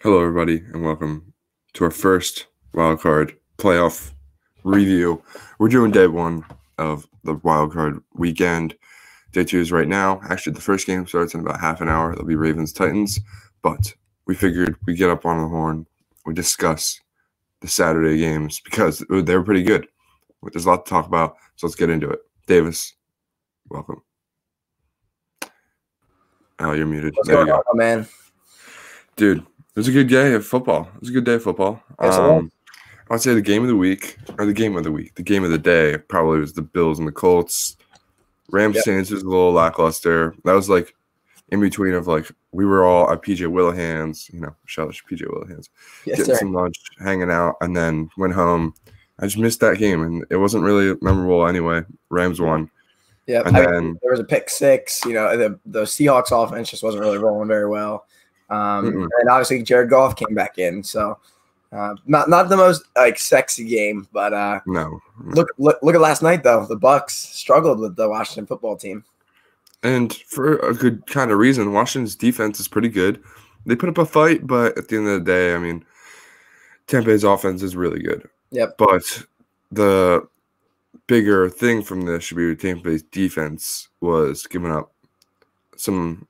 Hello, everybody, and welcome to our first wildcard playoff review. We're doing day one of the wildcard weekend. Day two is right now. Actually, the first game starts in about half an hour. It'll be Ravens-Titans, but we figured we'd get up on the horn. We discuss the Saturday games because they were pretty good. There's a lot to talk about, so let's get into it. Davis, welcome. Oh, you're muted. What's there going you go. on, man? Dude, it was a good day of football. It was a good day of football. I'd say the game of the week, the game of the day probably was the Bills and the Colts. Rams Saints was a little lackluster. That was like in between of like we were all at PJ Willihan's, shout out to PJ Willihan's, getting some lunch, hanging out, and then went home. I just missed that game, and it wasn't really memorable anyway. Rams won. Yeah, and then there was a pick six. The Seahawks offense just wasn't really rolling very well. And obviously Jared Goff came back in, so not the most sexy game, but no. Look at last night though. The Bucs struggled with the Washington football team, and for a good kind of reason. Washington's defense is pretty good. They put up a fight, but at the end of the day, I mean, Tampa Bay's offense is really good. Yep. But the bigger thing from this should be Tampa Bay's defense was giving up some.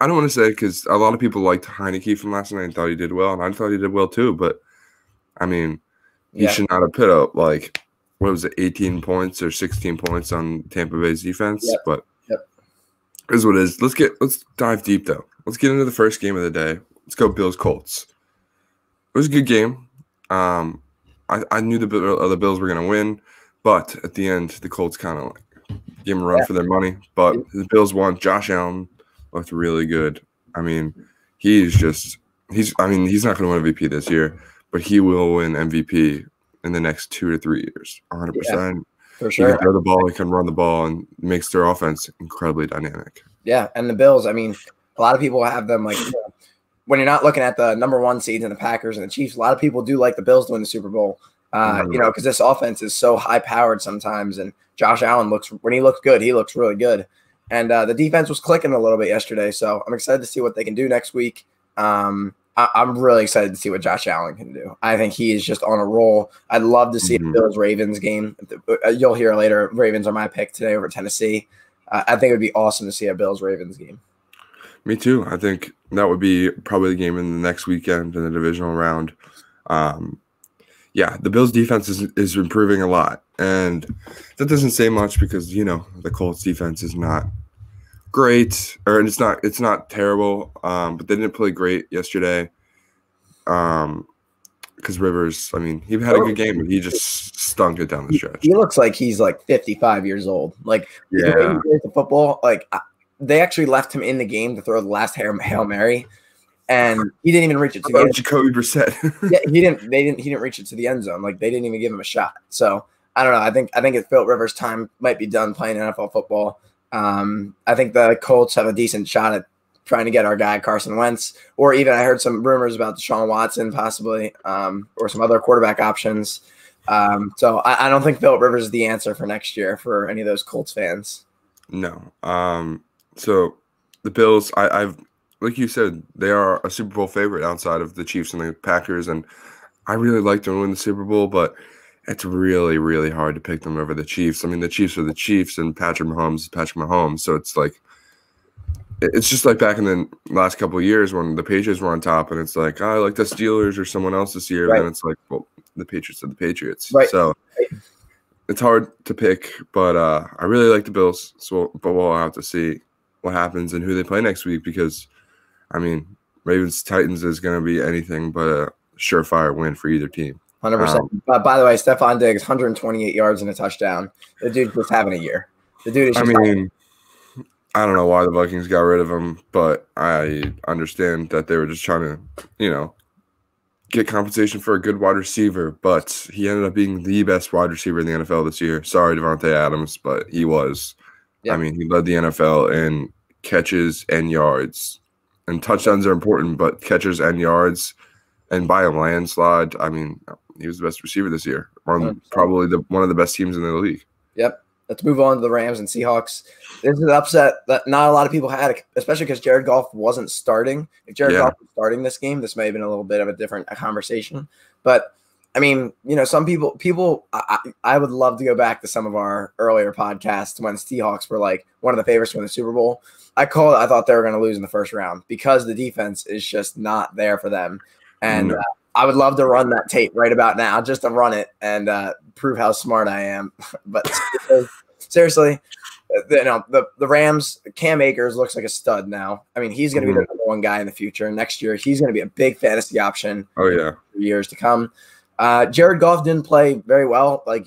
I don't want to say because a lot of people liked Heineke from last night and thought he did well, and I thought he did well too. But I mean, he should not have put up 18 points or 16 points on Tampa Bay's defense. Yep. But here's what it is. Let's dive deep though. Let's get into the first game of the day. Let's go Bills Colts. It was a good game. I knew the Bills were gonna win, but at the end the Colts kind of gave them a run for their money. But the Bills won. Josh Allen looked really good. I mean, he's not going to win MVP this year, but he will win MVP in the next 2 to 3 years, 100%. Yeah, for sure. He can throw the ball, he can run the ball, and makes their offense incredibly dynamic. Yeah, and the Bills, I mean, a lot of people have them when you're not looking at the number one seeds and the Packers and the Chiefs, a lot of people do like the Bills to win the Super Bowl. Because this offense is so high-powered sometimes, and Josh Allen when he looks good, he looks really good. And the defense was clicking a little bit yesterday, so I'm excited to see what they can do next week. I'm really excited to see what Josh Allen can do. I think he is just on a roll. I'd love to see a Bills-Ravens game. You'll hear later, Ravens are my pick today over Tennessee. I think it would be awesome to see a Bills-Ravens game. Me too. I think that would be probably the game in the next weekend in the divisional round. The Bills' defense is improving a lot, and that doesn't say much because the Colts' defense is not great, or it's not terrible. But they didn't play great yesterday. Because Rivers, I mean, he had a good game, but he just stunk it down the stretch. He looks like he's 55 years old. The way he plays the football, they actually left him in the game to throw the last Hail Mary. And he didn't even reach it to the end zone. Jacoby Brissett. Yeah, he didn't reach it to the end zone. They didn't even give him a shot. So I don't know. I think it's Philip Rivers' time might be done playing NFL football. I think the Colts have a decent shot at trying to get our guy Carson Wentz, or even I heard some rumors about Deshaun Watson possibly, or some other quarterback options. So I don't think Philip Rivers is the answer for next year for any of those Colts fans. No. So the Bills, I've like you said, they are a Super Bowl favorite outside of the Chiefs and the Packers, and I really like them to win the Super Bowl, but it's really, really hard to pick them over the Chiefs. I mean, the Chiefs are the Chiefs, and Patrick Mahomes is Patrick Mahomes, so it's just like back in the last couple of years when the Patriots were on top, and it's like, I like the Steelers or someone else this year, and then it's like, well, the Patriots are the Patriots. Right. So it's hard to pick, but I really like the Bills, but we'll have to see what happens and who they play next week because – I mean, Ravens-Titans is going to be anything but a surefire win for either team. 100%. By the way, Stephon Diggs, 128 yards and a touchdown. The dude's just having a year. The dude is just I don't know why the Vikings got rid of him, but I understand that they were just trying to, get compensation for a good wide receiver, but he ended up being the best wide receiver in the NFL this year. Sorry, Devontae Adams, but he was. Yeah. I mean, he led the NFL in catches and yards. And touchdowns are important, but catches and yards, and by a landslide, I mean, he was the best receiver this year. Probably one of the best teams in the league. Yep. let's move on to the Rams and Seahawks. This is an upset that not a lot of people had, especially because Jared Goff wasn't starting. If Jared Goff was starting this game, this may have been a little bit of a different conversation. But I mean, some people, I would love to go back to some of our earlier podcasts when Seahawks were like one of the favorites to win the Super Bowl. I thought they were going to lose in the first round because the defense is just not there for them. And I would love to run that tape right about now, just to run it and prove how smart I am. But seriously, the Rams, Cam Akers looks like a stud now. I mean, he's going to be the number one guy in the future. Next year, he's going to be a big fantasy option. Oh, yeah. For years to come. Jared Goff didn't play very well. I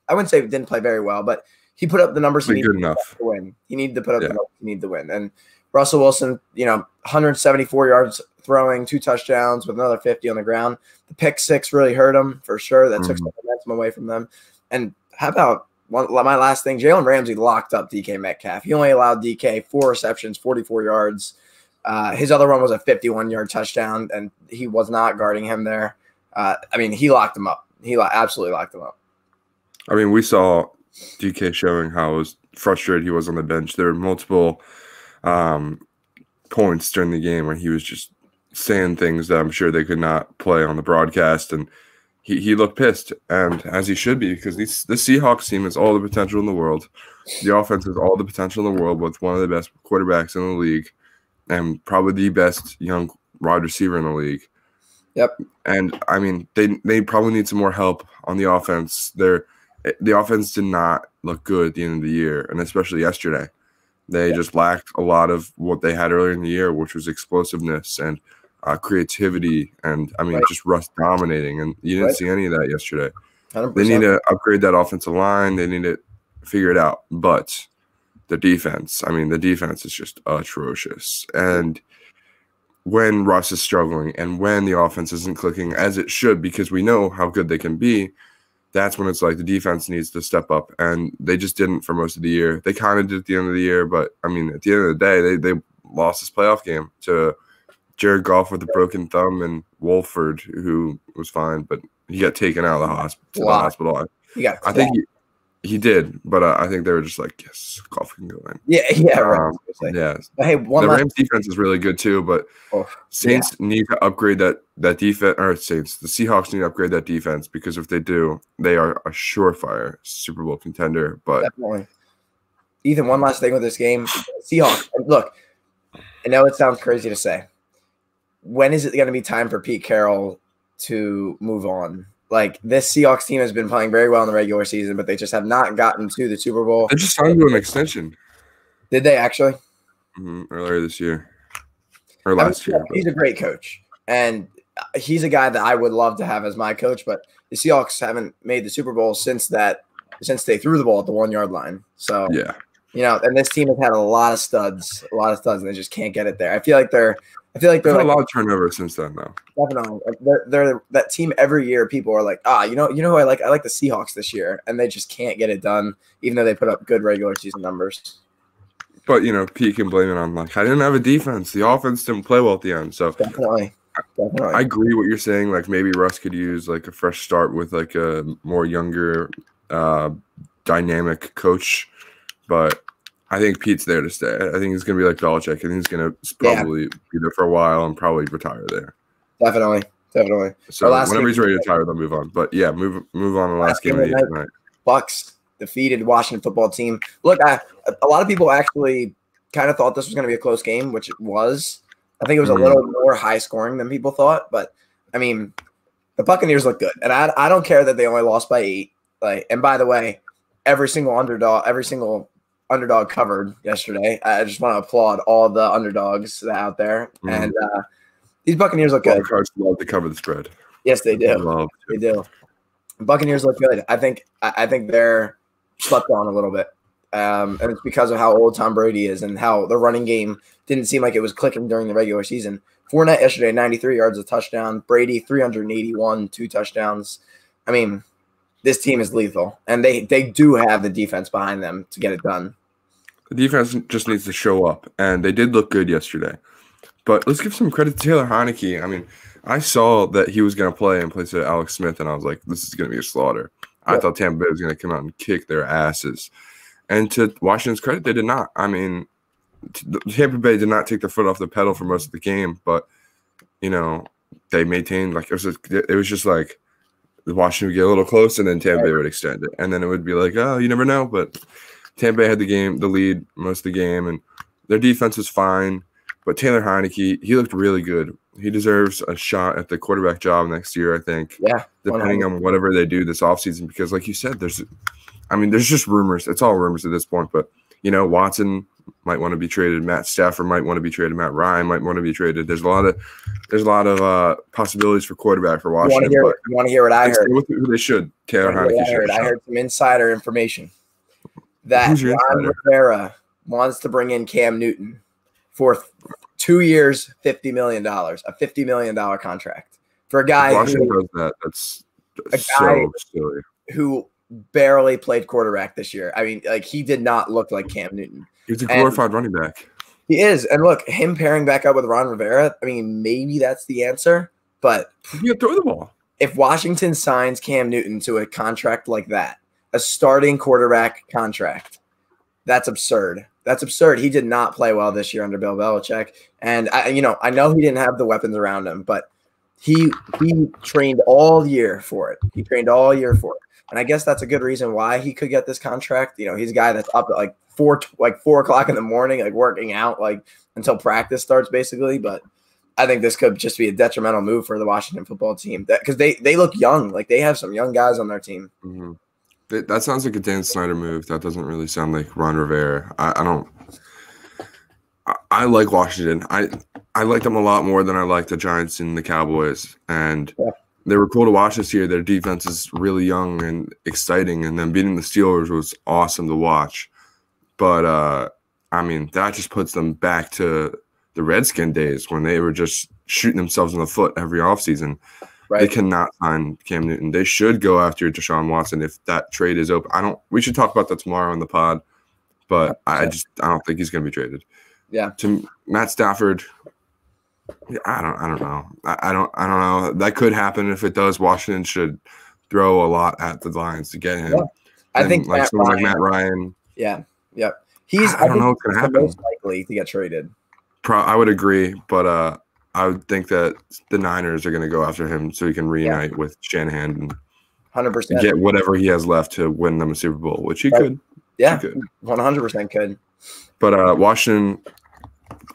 wouldn't say he didn't play very well, but he put up the numbers he needed to win. He needed to put up the numbers he needed to win. And Russell Wilson, 174 yards throwing, 2 touchdowns with another 50 on the ground. The pick 6 really hurt him for sure. That took some momentum away from them. And how about my last thing? Jalen Ramsey locked up DK Metcalf. He only allowed DK 4 receptions, 44 yards. His other one was a 51-yard touchdown, and he was not guarding him there. He locked him up. He absolutely locked him up. I mean, we saw DK showing how frustrated he was on the bench. There were multiple points during the game where he was just saying things that I'm sure they could not play on the broadcast, and he looked pissed, and as he should be, because the Seahawks team has all the potential in the world. The offense has all the potential in the world with one of the best quarterbacks in the league and probably the best young wide receiver in the league. Yep. And I mean, they probably need some more help on the offense. The offense did not look good at the end of the year, and especially yesterday. They just lacked a lot of what they had earlier in the year, which was explosiveness and creativity, and just Russ dominating. And you didn't see any of that yesterday. 100%. They need to upgrade that offensive line. They need to figure it out. But the defense is just atrocious. And when Russ is struggling and when the offense isn't clicking as it should, because we know how good they can be, that's when it's like the defense needs to step up. And they just didn't for most of the year. They kind of did at the end of the year, but, at the end of the day, they lost this playoff game to Jared Goff with a broken thumb and Wolford, who was fine, but he got taken out of the hospital. I think he did, but I think they were just like, yes, Goff can go in. Yeah, right. Yeah. But hey, the Rams defense is really good too, but Saints need to upgrade that defense. Or the Seahawks need to upgrade that defense, because if they do, they are a surefire Super Bowl contender. But definitely. Ethan, one last thing with this game, Seahawks. Look, I know it sounds crazy to say. When is it going to be time for Pete Carroll to move on? Like, this Seahawks team has been playing very well in the regular season, but they just have not gotten to the Super Bowl. They just signed to an extension. Did they actually? Earlier this year. Or last year. He's a great coach. And he's a guy that I would love to have as my coach, but the Seahawks haven't made the Super Bowl since they threw the ball at the 1-yard line. So, and this team has had a lot of studs, and they just can't get it there. I feel like they're like a lot of turnover since then, though. Definitely, they're that team every year. People are like, you know who I like? I like the Seahawks this year, and they just can't get it done, even though they put up good regular season numbers. But Pete can blame it on I didn't have a defense. The offense didn't play well at the end. So definitely. I agree what you're saying. Like, maybe Russ could use a fresh start with a more younger, dynamic coach, but I think Pete's there to stay. I think he's going to be like Belichick. I think he's going to probably be there for a while and probably retire there. Definitely. So whenever he's ready to retire, they'll move on. But yeah, move on to the last game of the year tonight. Bucs defeated Washington football team. Look, a lot of people actually kind of thought this was going to be a close game, which it was. I think it was a little more high scoring than people thought. But, the Buccaneers look good. And I don't care that they only lost by 8. And by the way, every single underdog covered yesterday. I just want to applaud all the underdogs out there. And these Buccaneers look good. WildCards love to cover the spread. Yes, they do. They do. Buccaneers look good. I think they're slept on a little bit. And it's because of how old Tom Brady is and how the running game didn't seem like it was clicking during the regular season. Fournette yesterday, 93 yards, a touchdown. Brady, 381, 2 touchdowns. This team is lethal, and they do have the defense behind them to get it done. The defense just needs to show up, and they did look good yesterday. But let's give some credit to Taylor Heineke. I saw that he was going to play in place of Alex Smith, and I was like, this is going to be a slaughter. I thought Tampa Bay was going to come out and kick their asses. And to Washington's credit, they did not. I mean, Tampa Bay did not take their foot off the pedal for most of the game, but they maintained it was just like Washington would get a little close, and then Tampa Bay would extend it, and then it would be like, oh, you never know. But Tampa Bay had the lead most of the game, and their defense was fine. But Taylor Heineke, he looked really good. He deserves a shot at the quarterback job next year, I think. Yeah, depending 100%. On whatever they do this offseason, because like you said, there's just rumors. It's all rumors at this point, but Watson might want to be traded. Matt Stafford might want to be traded. Matt Ryan might want to be traded. There's a lot of possibilities for quarterback for Washington. You want to hear what I heard? Who they should. Taylor Heineke. I heard some insider information that Ron Rivera wants to bring in Cam Newton for 2 years, $50 million, a $50 million contract for a guy Washington does that. That's so silly. Who barely played quarterback this year. I mean, like, he did not look like Cam Newton. He's a glorified running back. He is. And look, him pairing back up with Ron Rivera, I mean, maybe that's the answer. But you can throw the ball. If Washington signs Cam Newton to a contract like that, a starting quarterback contract, that's absurd. That's absurd. He did not play well this year under Bill Belichick. And I know he didn't have the weapons around him, but he trained all year for it. And I guess that's a good reason why he could get this contract. He's a guy that's up at like 4 o'clock in the morning, like working out like until practice starts basically. But I think this could just be a detrimental move for the Washington football team because they look young. Like, they have some young guys on their team. Mm-hmm. That sounds like a Dan Snyder move. That doesn't really sound like Ron Rivera. I like Washington. I like them a lot more than I like the Giants and the Cowboys. And they were cool to watch this year. Their defense is really young and exciting. And then beating the Steelers was awesome to watch. But, that just puts them back to the Redskin days when they were just shooting themselves in the foot every offseason. Right. They cannot sign Cam Newton. They should go after Deshaun Watson if that trade is open. We should talk about that tomorrow on the pod, but I don't think he's going to be traded. Yeah. To Matt Stafford, I don't know. I don't know. That could happen. If it does, Washington should throw a lot at the Lions to get him. Yeah. I think like Matt Ryan. Yeah. Yep. I don't know what's going to happen. Most likely to get traded. I would agree, but I would think that the Niners are going to go after him so he can reunite with Shanahan and 100% get whatever he has left to win them a Super Bowl, which he could. Yeah, 100% could. But Washington,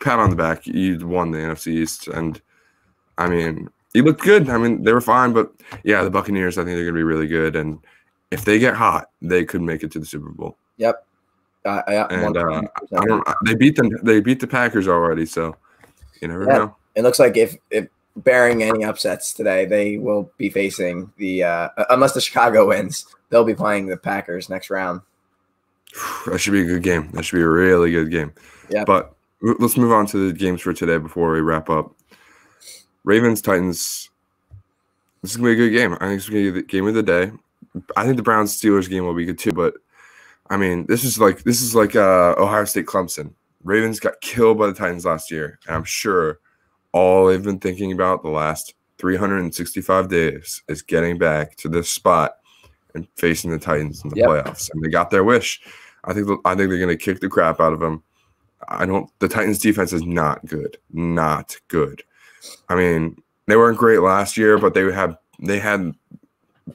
pat on the back, you won the NFC East, and he looked good. They were fine, but yeah, the Buccaneers, I think they're going to be really good, and if they get hot, they could make it to the Super Bowl. Yep. And they beat the Packers already, so you never know. It looks like if bearing any upsets today, they will be facing the unless the Chicago wins, they'll be playing the Packers next round. That should be a good game. That should be a really good game. Yeah. But let's move on to the games for today before we wrap up. Ravens Titans. This is gonna be a good game. I think it's gonna be the game of the day. I think the Browns Steelers game will be good too. But this is like Ohio State Clemson. Ravens got killed by the Titans last year, and I'm sure all they've been thinking about the last 365 days is getting back to this spot and facing the Titans in the playoffs. And they got their wish. I think they're going to kick the crap out of them. The Titans defense is not good. Not good. They weren't great last year, but they had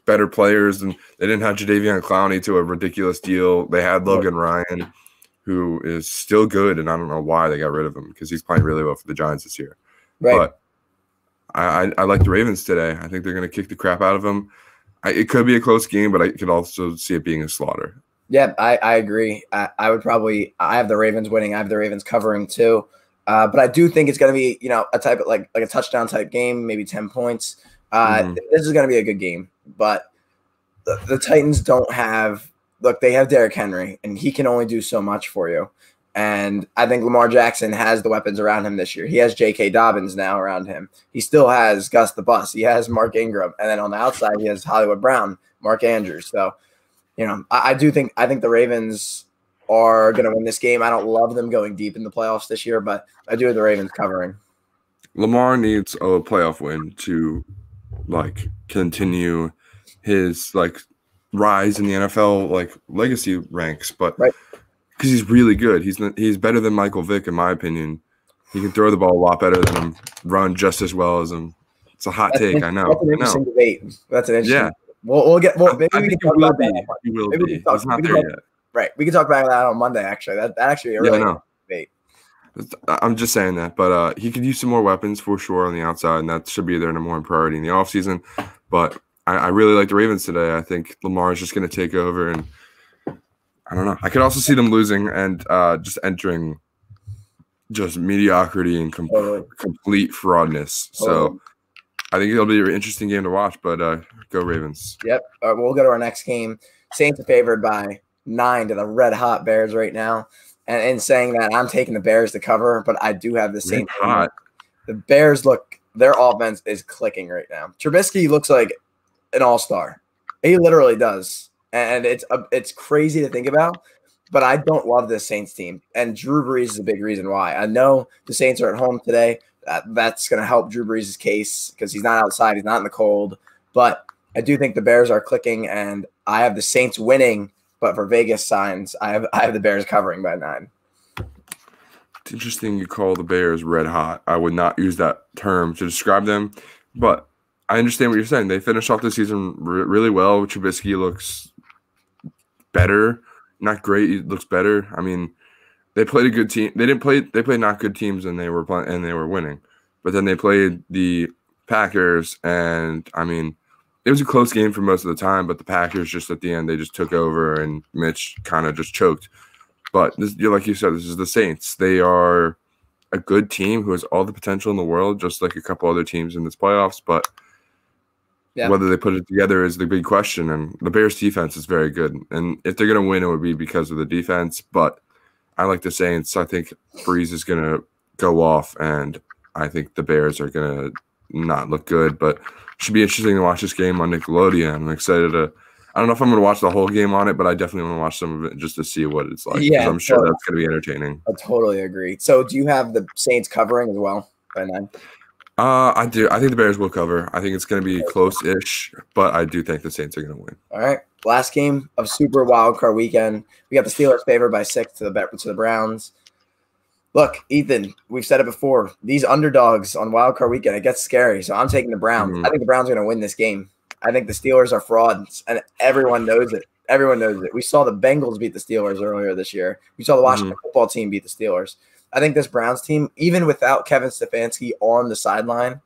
better players, and they didn't have Jadeveon Clowney to a ridiculous deal. They had Logan Ryan, who is still good, and I don't know why they got rid of him because he's playing really well for the Giants this year. Right. But I like the Ravens today. I think they're going to kick the crap out of them. It could be a close game, but I could also see it being a slaughter. Yeah, I agree. I have the Ravens winning. I have the Ravens covering too. But I do think it's going to be, a type of like a touchdown type game, maybe 10 points. This is going to be a good game. But the Titans don't have – look, they have Derrick Henry, and he can only do so much for you. And I think Lamar Jackson has the weapons around him this year. He has J.K. Dobbins now around him. He still has Gus the Bus. He has Mark Ingram. And then on the outside, he has Hollywood Brown, Mark Andrews. So, I think the Ravens are going to win this game. I don't love them going deep in the playoffs this year, but I do have the Ravens covering. Lamar needs a playoff win to, continue his, rise in the NFL like legacy ranks, but Right. because he's really good. He's better than Michael Vick in my opinion. He can throw the ball a lot better than him, run just as well as him. It's a hot take, I know. That's an interesting debate. That's an interesting. Yeah. We'll get. Maybe I we think can he talk will about be. that. He will Maybe be. He's not there yet. Right. We can talk about that on Monday. Actually, that actually a really debate. I'm just saying that, but he could use some more weapons for sure on the outside, and that should be their number one priority in the offseason. But I really like the Ravens today. I think Lamar is just going to take over, and I don't know. I could also see them losing and just entering just mediocrity and complete fraudness. So I think it'll be an interesting game to watch, but go Ravens. Yep. We'll go to our next game. Saints are favored by 9 to the red-hot Bears right now. And in saying that, I'm taking the Bears to cover, but I do have the Saints. Hot. The Bears their offense is clicking right now. Trubisky looks like an all-star. He literally does. And it's crazy to think about, but I don't love this Saints team. And Drew Brees is a big reason why. I know the Saints are at home today. That's going to help Drew Brees' case because he's not outside. He's not in the cold. But I do think the Bears are clicking, and I have the Saints winning. But for Vegas signs, I have the Bears covering by 9. It's interesting you call the Bears red hot. I would not use that term to describe them, but I understand what you're saying. They finished off the season really well. Trubisky looks better, not great. He looks better. I mean, they played a good team. They played not good teams, and they were playing and they were winning. But then they played the Packers, and I mean, it was a close game for most of the time, but the Packers just at the end, they just took over and Mitch kind of just choked. But like you said, this is the Saints. They are a good team who has all the potential in the world, just like a couple other teams in this playoffs. But whether they put it together is the big question. And the Bears defense is very good. And if they're going to win, it would be because of the defense. But I like the Saints. I think Breeze is going to go off, and I think the Bears are going to not look good. But should be interesting to watch this game on Nickelodeon. I'm excited to – I don't know if I'm going to watch the whole game on it, but I definitely want to watch some of it just to see what it's like. Yeah, I'm sure that's going to be entertaining. I totally agree. So do you have the Saints covering as well by 9? I do. I think the Bears will cover. I think it's going to be close-ish, but I do think the Saints are going to win. All right. Last game of Super Wildcard weekend. We got the Steelers favored by 6 to the Browns. Look, Ethan, we've said it before. These underdogs on Wildcard weekend, it gets scary. So I'm taking the Browns. I think the Browns are going to win this game. I think the Steelers are frauds, and everyone knows it. Everyone knows it. We saw the Bengals beat the Steelers earlier this year. We saw the Washington football team beat the Steelers. I think this Browns team, even without Kevin Stefanski on the sideline,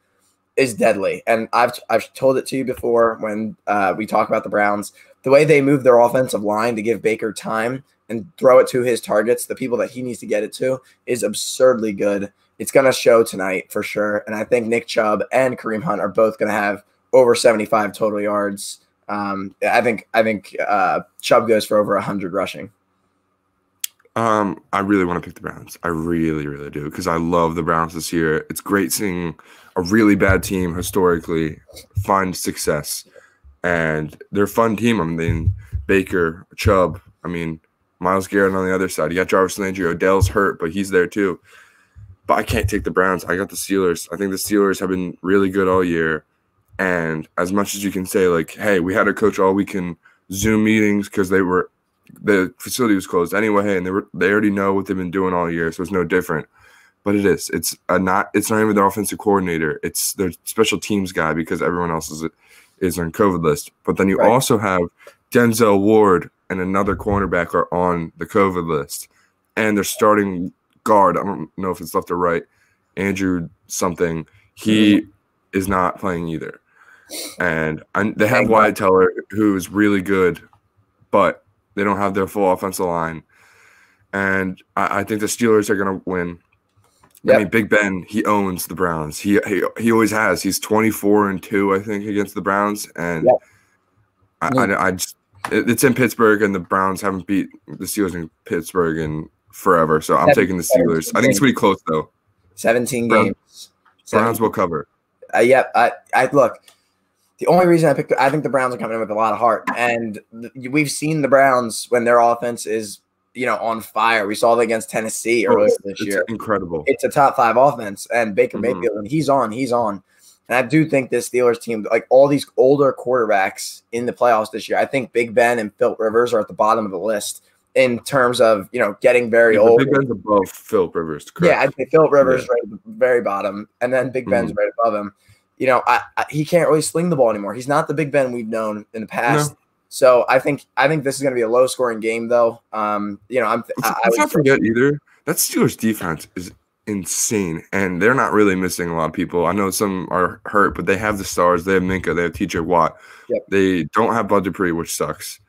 is deadly. And I've told it to you before when we talk about the Browns. The way they move their offensive line to give Baker time and throw it to his targets, the people that he needs to get it to, is absurdly good. It's going to show tonight for sure. And I think Nick Chubb and Kareem Hunt are both going to have over 75 total yards. I think Chubb goes for over 100 rushing. I really want to pick the Browns. I really, really do, because I love the Browns this year. It's great seeing a really bad team historically find success, and they're a fun team. I mean, Baker, Chubb, Myles Garrett on the other side. You got Jarvis Landry. Odell's hurt, but he's there too. But I can't take the Browns. I got the Steelers. I think the Steelers have been really good all year. And as much as you can say, like, hey, we had a coach all weekend Zoom meetings because the facility was closed anyway, and they already know what they've been doing all year, so it's no different. But it is. It's not even their offensive coordinator. It's their special teams guy because everyone else is on COVID list. But then you also have Denzel Ward and another cornerback are on the COVID list, and their starting guard, I don't know if it's left or right, Andrew something, he is not playing either. And they have Wyatt Teller, who is really good, but they don't have their full offensive line. And I think the Steelers are going to win. Yep. Big Ben, he owns the Browns. He always has. He's 24-2, I think, against the Browns. And it's in Pittsburgh, and the Browns haven't beat the Steelers in Pittsburgh in forever. So I'm taking the Steelers. I think it's pretty close, though. 17 games. Browns will cover. Look, the only reason I think the Browns are coming in with a lot of heart. And we've seen the Browns when their offense is, on fire. We saw that against Tennessee earlier this year. Incredible. It's a top 5 offense. And Baker Mayfield, when he's on. And I do think this Steelers team, like all these older quarterbacks in the playoffs this year, I think Big Ben and Philip Rivers are at the bottom of the list in terms of, getting very old. Big Ben's above Philip Rivers, correct? Yeah, I'd say Philip Rivers right at the very bottom, and then Big Ben's right above him. He can't really sling the ball anymore. He's not the Big Ben we've known in the past. No. So I think this is going to be a low-scoring game, though. Let's not forget either that Steelers defense is insane, and they're not really missing a lot of people. I know some are hurt, but they have the stars. They have Minka. They have TJ Watt. Yep. They don't have Bud Dupree, which sucks.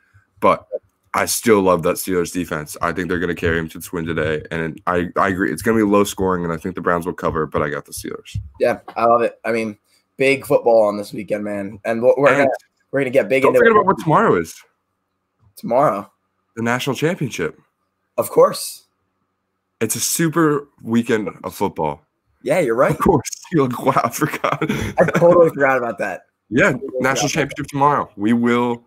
But I still love that Steelers defense. I think they're going to carry him to this win today, and I agree. It's going to be low scoring, and I think the Browns will cover, but I got the Steelers. Yeah, I love it. I mean, big football on this weekend, man, and we're gonna get big. Don't forget about what tomorrow is. Tomorrow, the national championship. Of course. It's a super weekend of football. Yeah, you're right. Of course. You're like, wow, I forgot. I totally forgot about that. Yeah, national championship tomorrow. We will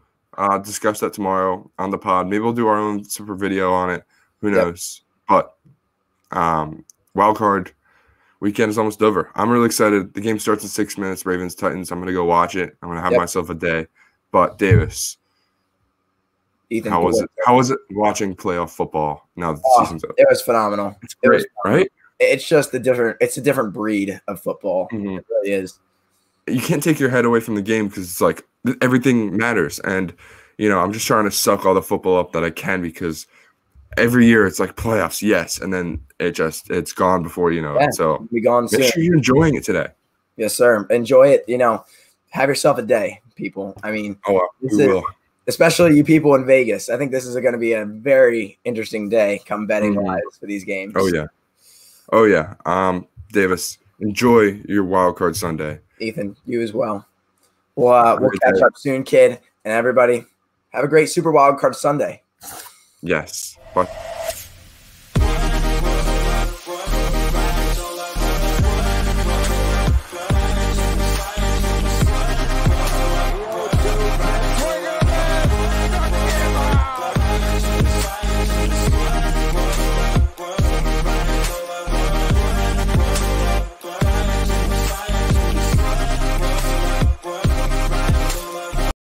discuss that tomorrow on the pod. Maybe we'll do our own super video on it. Who knows? But WildCard weekend is almost over. I'm really excited. The game starts in 6 minutes, Ravens-Titans. I'm going to go watch it. I'm going to have myself a day. But, Davis, Ethan, how was it watching playoff football now that the season's over? It was phenomenal. It's great, right? It's just a different breed of football. Mm-hmm. It really is. You can't take your head away from the game because it's like everything matters. And, I'm just trying to suck all the football up that I can because every year it's like playoffs, yes. And then it's gone before you know it. So be gone soon. Make sure you're enjoying it today. Yes, sir. Enjoy it. Have yourself a day, people. I mean, we will. Especially you people in Vegas. I think this is going to be a very interesting day come betting wise for these games. Oh, yeah. Davis, enjoy your wild card Sunday. Ethan, you as well. We'll catch up soon, kid. And everybody, have a great Super Wild Card Sunday. Yes. Bye.